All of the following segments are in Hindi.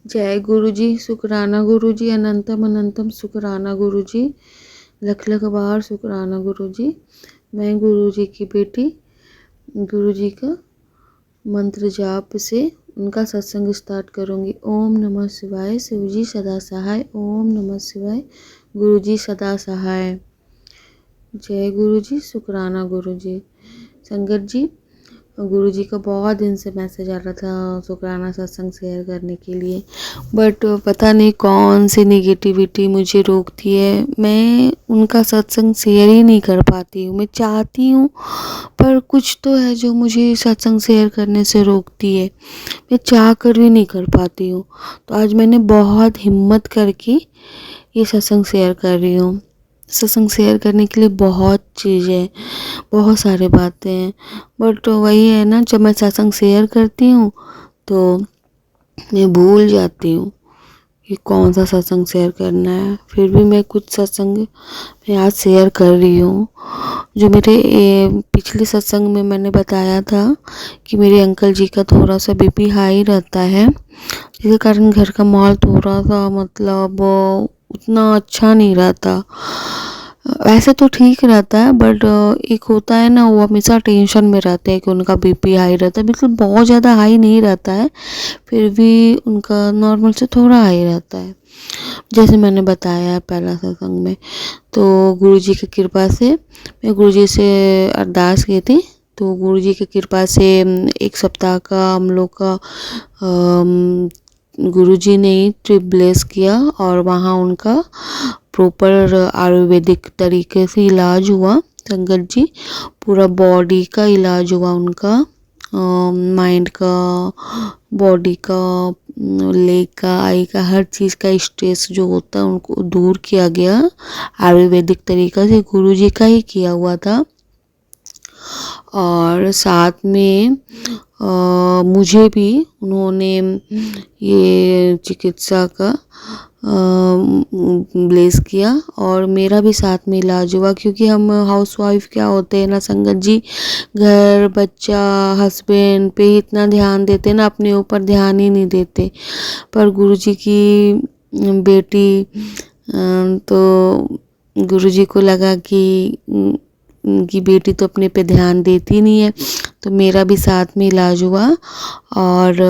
जय गुरु जी, शुक्राना गुरु जी, अनंतम अनंतम शुक्राना गुरु जी, लख लख बार शुक्राना गुरु जी। मैं गुरु जी की बेटी गुरु जी का मंत्र जाप से उनका सत्संग स्टार्ट करूँगी। ओम नमः शिवाय, शिव जी सदा सहाय। ओम नमः शिवाय, गुरु जी सदा सहाय। जय गुरु जी, शुक्राना गुरु जी। संगत जी, गुरु जी का बहुत दिन से मैसेज आ रहा था शुक्राना सत्संग शेयर करने के लिए, बट पता नहीं कौन सी नेगेटिविटी मुझे रोकती है। मैं उनका सत्संग शेयर ही नहीं कर पाती हूँ। मैं चाहती हूँ पर कुछ तो है जो मुझे सत्संग शेयर करने से रोकती है। मैं चाह कर भी नहीं कर पाती हूँ। तो आज मैंने बहुत हिम्मत करके ये सत्संग शेयर कर रही हूँ। सत्संग शेयर करने के लिए बहुत चीज़ें, बहुत सारे बातें हैं, बट वही है ना, जब मैं सत्संग शेयर करती हूँ तो मैं भूल जाती हूँ कि कौन सा सत्संग शेयर करना है। फिर भी मैं कुछ सत्संग मैं आज शेयर कर रही हूँ। जो मेरे पिछले सत्संग में मैंने बताया था कि मेरे अंकल जी का थोड़ा सा बीपी हाई रहता है, जिसके कारण घर का माहौल थोड़ा सा मतलब उतना अच्छा नहीं रहता। वैसे तो ठीक रहता है, बट एक होता है ना, वो हमेशा टेंशन में रहते हैं कि उनका बीपी हाई रहता है। बिल्कुल बहुत ज़्यादा हाई नहीं रहता है, फिर भी उनका नॉर्मल से थोड़ा हाई रहता है, जैसे मैंने बताया पहला सत्संग में। तो गुरुजी की कृपा से मैं गुरुजी से अरदास की थी, तो गुरुजी की कृपा से एक सप्ताह का हम लोग का गुरुजी ने ही ट्रिप ब्लेस किया और वहाँ उनका प्रॉपर आयुर्वेदिक तरीके से इलाज हुआ। संगत जी, पूरा बॉडी का इलाज हुआ उनका, माइंड का, बॉडी का, लेग का, आई का, हर चीज़ का स्ट्रेस जो होता है उनको दूर किया गया आयुर्वेदिक तरीका से। गुरुजी का ही किया हुआ था। और साथ में मुझे भी उन्होंने ये चिकित्सा का ब्लेस किया और मेरा भी साथ में इलाज हुआ, क्योंकि हम हाउसवाइफ क्या होते हैं ना संगत जी, घर बच्चा हस्बैंड पे ही इतना ध्यान देते हैं ना, अपने ऊपर ध्यान ही नहीं देते। पर गुरुजी की बेटी तो गुरुजी को लगा कि उनकी बेटी तो अपने पे ध्यान देती नहीं है, तो मेरा भी साथ में इलाज हुआ। और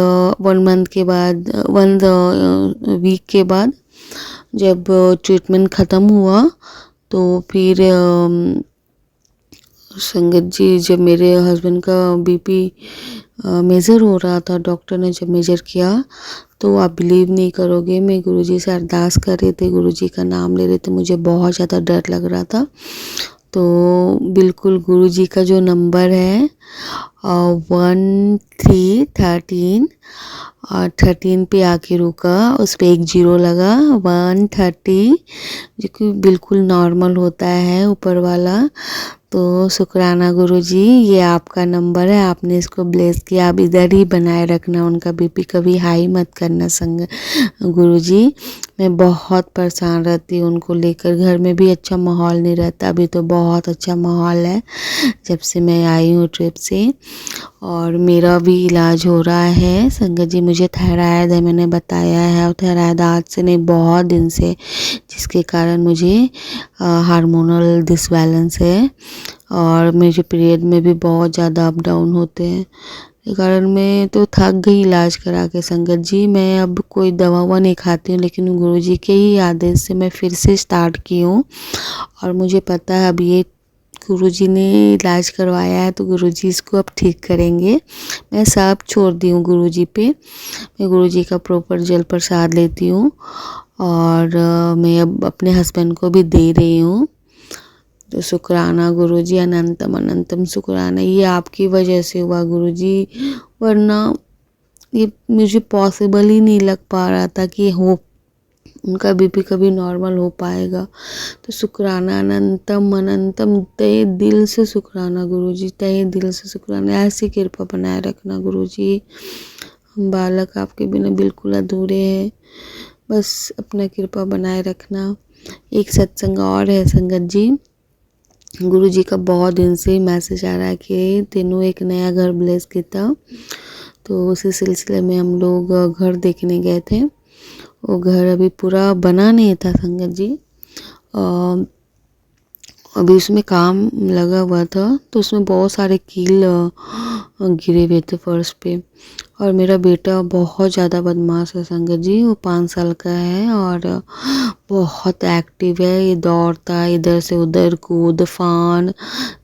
1 मंथ के बाद, 1 वीक के बाद जब ट्रीटमेंट ख़त्म हुआ तो फिर संगत जी, जब मेरे हस्बैंड का बीपी मेज़र हो रहा था, डॉक्टर ने जब मेज़र किया तो आप बिलीव नहीं करोगे, मैं गुरुजी से अरदास कर रही थी, गुरुजी का नाम ले रहे थे, मुझे बहुत ज़्यादा डर लग रहा था। तो बिल्कुल गुरुजी का जो नंबर है 1313 और 13 पे आके रुका, उस पर 1 0 लगा, 130, जो कि बिल्कुल नॉर्मल होता है ऊपर वाला। तो शुक्राना गुरुजी, ये आपका नंबर है, आपने इसको ब्लेस किया, आप इधर ही बनाए रखना, उनका बीपी कभी हाई मत करना संग गुरुजी। मैं बहुत परेशान रहती हूँ उनको लेकर, घर में भी अच्छा माहौल नहीं रहता, अभी तो बहुत अच्छा माहौल है जब से मैं आई हूँ ट्रिप से। और मेरा भी इलाज हो रहा है संगत जी। मुझे थायराइड है, मैंने बताया है, और थायराइड आज से नहीं बहुत दिन से, जिसके कारण मुझे हार्मोनल डिसबैलेंस है और मेरे पीरियड में भी बहुत ज़्यादा अप डाउन होते हैं। इस कारण मैं तो थक गई इलाज करा के संगत जी। मैं अब कोई दवा नहीं खाती हूँ, लेकिन गुरुजी के ही आदेश से मैं फिर से स्टार्ट की हूँ। और मुझे पता है अब ये गुरुजी ने इलाज करवाया है तो गुरुजी इसको अब ठीक करेंगे। मैं सब छोड़ दी हूँ गुरुजी पे। मैं गुरुजी का प्रॉपर जल प्रसाद लेती हूँ और मैं अब अपने हस्बैंड को भी दे रही हूँ। तो शुक्राना गुरुजी, अनंतम अनंतम शुक्राना, ये आपकी वजह से हुआ गुरुजी, वरना ये मुझे पॉसिबल ही नहीं लग पा रहा था कि हो उनका बीपी कभी नॉर्मल हो पाएगा। तो शुक्राना, अनंतम अनंतम, तहे दिल से शुक्राना गुरुजी, तहे दिल से शुक्राना। ऐसी कृपा बनाए रखना गुरुजी, हम बालक आपके बिना बिल्कुल अधूरे हैं, बस अपना कृपा बनाए रखना। एक सत्संग और है संगत जी, गुरुजी का बहुत दिन से मैसेज आ रहा है कि तीनों एक नया घर ब्लेस किया था, तो उसी सिलसिले में हम लोग घर देखने गए थे। वो घर अभी पूरा बना नहीं था संगत जी। अभी उसमें काम लगा हुआ था, तो उसमें बहुत सारे कील गिरे हुए थे फर्श पे। और मेरा बेटा बहुत ज़्यादा बदमाश है संगत जी। वो 5 साल का है और बहुत एक्टिव है। ये दौड़ता है इधर से उधर, कूद फान,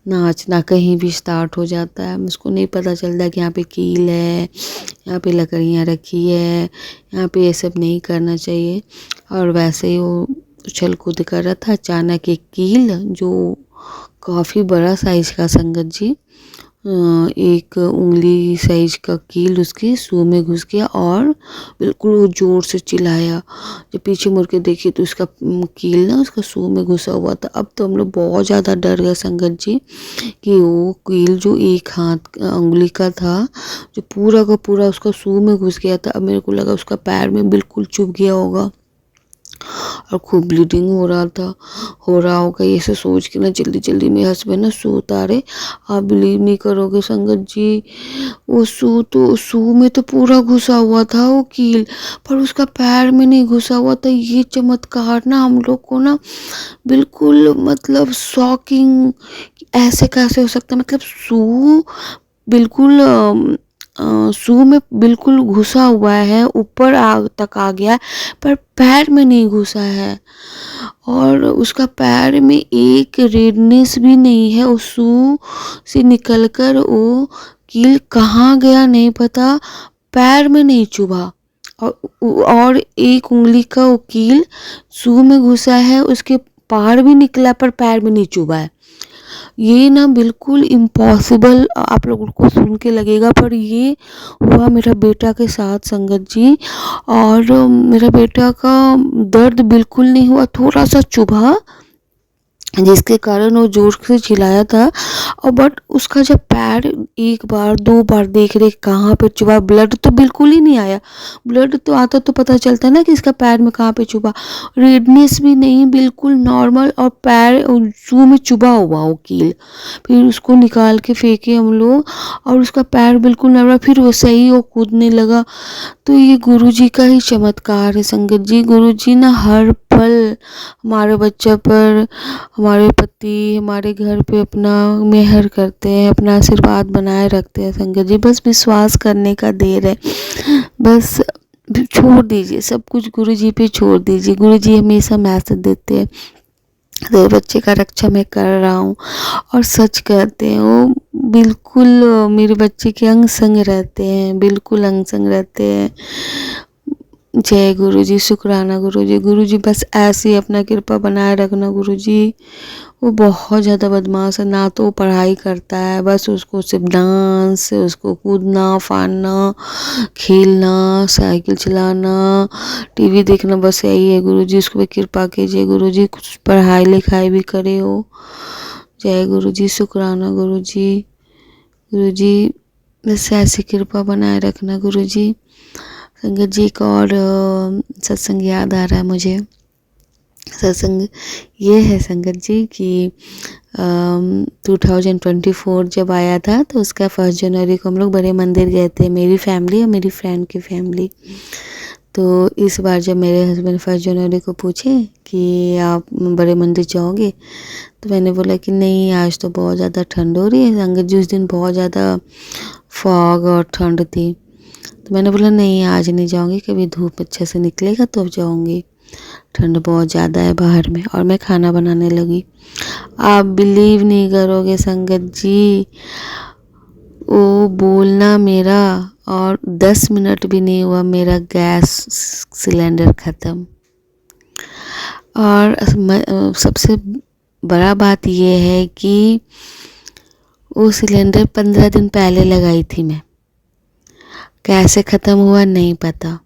नाचना कहीं भी स्टार्ट हो जाता है। मुझको नहीं पता चलता कि यहाँ पे कील है, यहाँ पे लकड़ियाँ रखी है, यहाँ पे ये सब नहीं करना चाहिए। और वैसे ही वो उछल कूद कर रहा था, अचानक एक कील जो काफ़ी बड़ा साइज का संगत जी, एक उंगली साइज का कील उसके सूँ में घुस गया और बिल्कुल वो ज़ोर से चिल्लाया। जब पीछे मुड़ के देखी तो उसका कील ना उसका सूँ में घुसा हुआ था। अब तो हम लोग बहुत ज़्यादा डर गए संगत जी कि वो कील जो एक हाथ उंगली का था, जो पूरा का पूरा उसका सूँ में घुस गया था। अब मेरे को लगा उसका पैर में बिल्कुल चुभ गया होगा और खूब ब्लीडिंग हो रहा होगा। ये सब सोच के ना जल्दी जल्दी मेरे हस्बैंड ना सूँ उतारे। आप बिलीव नहीं करोगे संगत जी, वो सूँ में तो पूरा घुसा हुआ था वो कील, पर उसका पैर में नहीं घुसा हुआ था। ये चमत्कार ना हम लोग को ना बिल्कुल मतलब शॉकिंग, ऐसे कैसे हो सकता है। मतलब सूँ बिल्कुल सूँ में बिल्कुल घुसा हुआ है, ऊपर आग तक आ गया, पर पैर में नहीं घुसा है। और उसका पैर में एक रेडनेस भी नहीं है। उस सूँ से निकलकर वो कील कहाँ गया नहीं पता, पैर में नहीं चुभा। और एक उंगली का वो कील सूँ में घुसा है, उसके पार भी निकला पर पैर में नहीं चुभा है। ये ना बिल्कुल इम्पॉसिबल आप लोगों को सुन के लगेगा, पर ये हुआ मेरा बेटा के साथ संगत जी। और मेरा बेटा का दर्द बिल्कुल नहीं हुआ, थोड़ा सा चुभा जिसके कारण वो जोर से चिल्लाया था। और बट उसका जब पैर एक बार दो बार देख रहे कहाँ पे चुभा, ब्लड तो बिल्कुल ही नहीं आया। ब्लड तो आता तो पता चलता ना कि इसका पैर में कहाँ पे चुभा। रेडनेस भी नहीं, बिल्कुल नॉर्मल, और पैर सूँ में चुभा हुआ वो कील। फिर उसको निकाल के फेंके हम लोग और उसका पैर बिल्कुल नॉर्मल, फिर वो सही वो कूदने लगा। तो ये गुरुजी का ही चमत्कार है संगत जी। गुरुजी ना हर पल हमारे बच्चे पर, हमारे पति, हमारे घर पे अपना मेहर करते हैं, अपना आशीर्वाद बनाए रखते हैं संगत जी। बस विश्वास करने का देर है, बस छोड़ दीजिए सब कुछ गुरुजी पे छोड़ दीजिए। गुरुजी हमेशा मैसेज देते हैं, तेरे बच्चे का रक्षा मैं कर रहा हूँ। और सच कहते हैं वो बिल्कुल मेरे बच्चे के अंग संग रहते हैं, बिल्कुल अंग संग रहते हैं। जय गुरुजी, शुक्राना गुरुजी। गुरुजी बस ऐसे ही अपना कृपा बनाए रखना गुरुजी। वो बहुत ज़्यादा बदमाश है, ना तो वो पढ़ाई करता है, बस उसको सिर्फ डांस, उसको कूदना फानना, खेलना, साइकिल चलाना, टीवी देखना, बस यही है गुरुजी। उसको भी कृपा कीजिए गुरुजी, कुछ पढ़ाई लिखाई भी करे हो। जय गुरुजी, शुक्राना गुरुजी। गुरुजी बस ऐसी कृपा बनाए रखना गुरुजी। संगत जी का और सत्संग याद आ रहा है मुझे। सत्संग ये है संगत जी कि 2024 जब आया था तो उसका 1 जनवरी को हम लोग बड़े मंदिर गए थे, मेरी फैमिली और मेरी फ्रेंड की फैमिली। तो इस बार जब मेरे हस्बैंड 1 जनवरी को पूछे कि आप बड़े मंदिर जाओगे, तो मैंने बोला कि नहीं, आज तो बहुत ज़्यादा ठंड हो रही है संगत जी। उस दिन बहुत ज़्यादा फॉग और ठंड थी, तो मैंने बोला नहीं आज नहीं जाऊंगी, कभी धूप अच्छे से निकलेगा तो अब जाऊंगी, ठंड बहुत ज़्यादा है बाहर में। और मैं खाना बनाने लगी। आप बिलीव नहीं करोगे संगत जी, वो बोलना मेरा और 10 मिनट भी नहीं हुआ मेरा गैस सिलेंडर ख़त्म। और सबसे बड़ा बात ये है कि वो सिलेंडर 15 दिन पहले लगाई थी मैं, कैसे ख़त्म हुआ नहीं पता।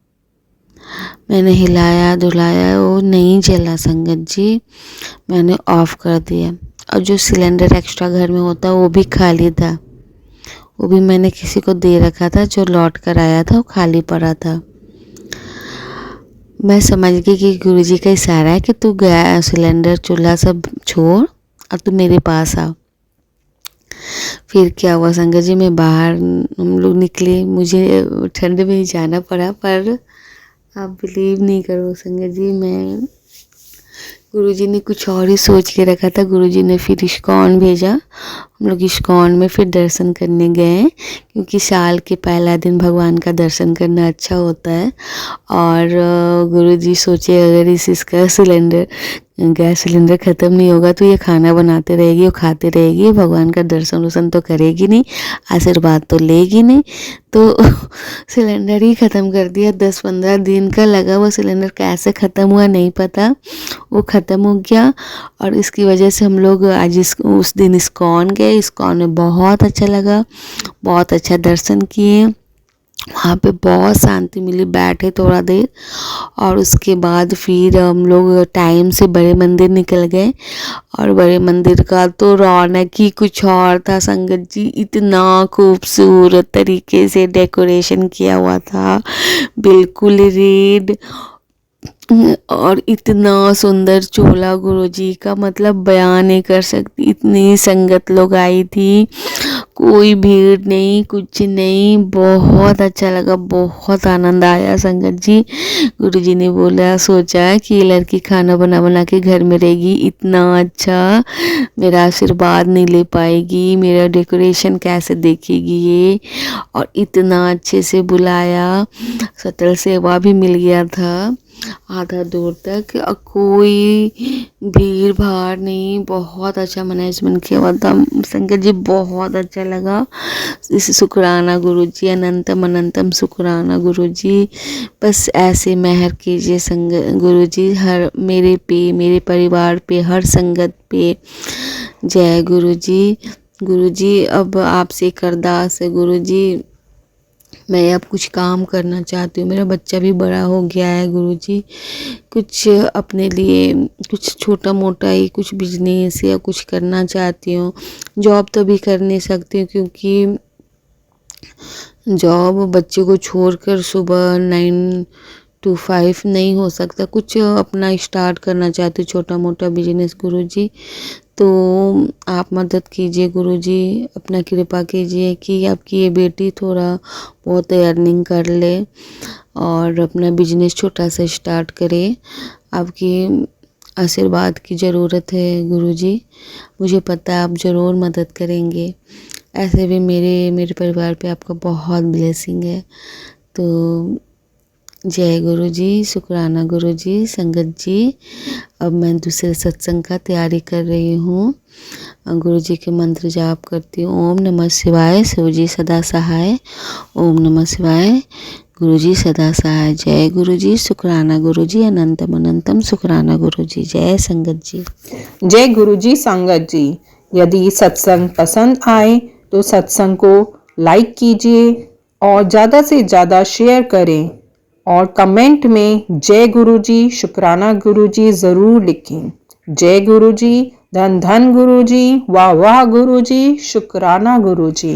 मैंने हिलाया धुलाया, वो नहीं जला संगत जी, मैंने ऑफ़ कर दिया। और जो सिलेंडर एक्स्ट्रा घर में होता है वो भी खाली था, वो भी मैंने किसी को दे रखा था, जो लौट कर आया था वो खाली पड़ा था। मैं समझ गई कि गुरुजी का इशारा है कि तू गैस सिलेंडर चूल्हा सब छोड़ और तू मेरे पास आ। फिर क्या हुआ संगत जी, मैं बाहर हम लोग निकले, मुझे ठंड में ही जाना पड़ा, पर आप बिलीव नहीं करो संगत जी, मैं गुरुजी ने कुछ और ही सोच के रखा था। गुरुजी ने फिर इस्कॉन भेजा। हम लोग इस्कॉन में फिर दर्शन करने गए, क्योंकि साल के पहला दिन भगवान का दर्शन करना अच्छा होता है। और गुरुजी सोचे अगर इसका गैस सिलेंडर ख़त्म नहीं होगा तो ये खाना बनाते रहेगी और खाते रहेगी, भगवान का दर्शन वर्शन तो करेगी नहीं, आशीर्वाद तो लेगी नहीं। तो सिलेंडर ही ख़त्म कर दिया। 10-15 दिन का लगा, वो सिलेंडर कैसे ख़त्म हुआ नहीं पता, वो ख़त्म हो गया। और इसकी वजह से हम लोग आज उस दिन इस्कॉन गए। इस्कॉन में बहुत अच्छा लगा, बहुत अच्छा दर्शन किए। वहाँ पे बहुत शांति मिली, बैठे थोड़ा देर और उसके बाद फिर हम लोग टाइम से बड़े मंदिर निकल गए। और बड़े मंदिर का तो रौनक ही कुछ और था संगत जी, इतना खूबसूरत तरीके से डेकोरेशन किया हुआ था, बिल्कुल रेड, और इतना सुंदर चोला गुरुजी का, मतलब बयान नहीं कर सकती। इतनी संगत लोग आई थी, कोई भीड़ नहीं, कुछ नहीं, बहुत अच्छा लगा, बहुत आनंद आया संगत जी। गुरुजी ने बोला, सोचा कि ये लड़की खाना बना बना के घर में रहेगी, इतना अच्छा मेरा आशीर्वाद नहीं ले पाएगी, मेरा डेकोरेशन कैसे देखेगी ये। और इतना अच्छे से बुलाया, शटल सेवा भी मिल गया था आधा दूर तक, कोई भीड़ भाड़ नहीं, बहुत अच्छा मैनेजमेंट किया हुआ था संगत जी, बहुत अच्छा लगा। इस शुक्राना गुरुजी, अनंतम अनंतम शुक्राना गुरुजी, बस ऐसे मेहर कीजिए गुरुजी हर मेरे पे, मेरे परिवार पे, हर संगत पे। जय गुरुजी। गुरुजी अब आपसे एक अरदास है गुरुजी, मैं अब कुछ काम करना चाहती हूँ, मेरा बच्चा भी बड़ा हो गया है गुरुजी, कुछ अपने लिए कुछ छोटा मोटा ही कुछ बिजनेस या कुछ करना चाहती हूँ। जॉब तो भी कर नहीं सकती हूँ, क्योंकि जॉब बच्चे को छोड़कर सुबह 9 to 5 नहीं हो सकता। कुछ अपना स्टार्ट करना चाहती हूँ, छोटा मोटा बिजनेस गुरुजी, तो आप मदद कीजिए गुरुजी, अपना कृपा कीजिए कि आपकी ये बेटी थोड़ा बहुत अर्निंग कर ले और अपना बिजनेस छोटा सा स्टार्ट करे। आपकी आशीर्वाद की ज़रूरत है गुरुजी, मुझे पता है आप ज़रूर मदद करेंगे। ऐसे भी मेरे परिवार पे आपका बहुत ब्लेसिंग है। तो जय गुरुजी, शुक्राना गुरुजी। संगत जी, अब मैं दूसरे सत्संग का तैयारी कर रही हूँ, गुरुजी के मंत्र जाप करती हूँ। ओम नमः शिवाय, शिवजी सदा सहाय। ओम नमः शिवाय, गुरुजी सदा सहाय। जय गुरुजी, शुक्राना गुरुजी, अनंतम अनंतम शुक्राना गुरुजी। जय संगत जी। जय गुरुजी। संगत जी, यदि सत्संग पसंद आए तो सत्संग को लाइक कीजिए और ज़्यादा से ज़्यादा शेयर करें और कमेंट में जय गुरुजी, शुक्राना गुरुजी ज़रूर लिखें। जय गुरुजी, धन धन गुरुजी, वाह वाह गुरुजी, शुक्राना गुरुजी।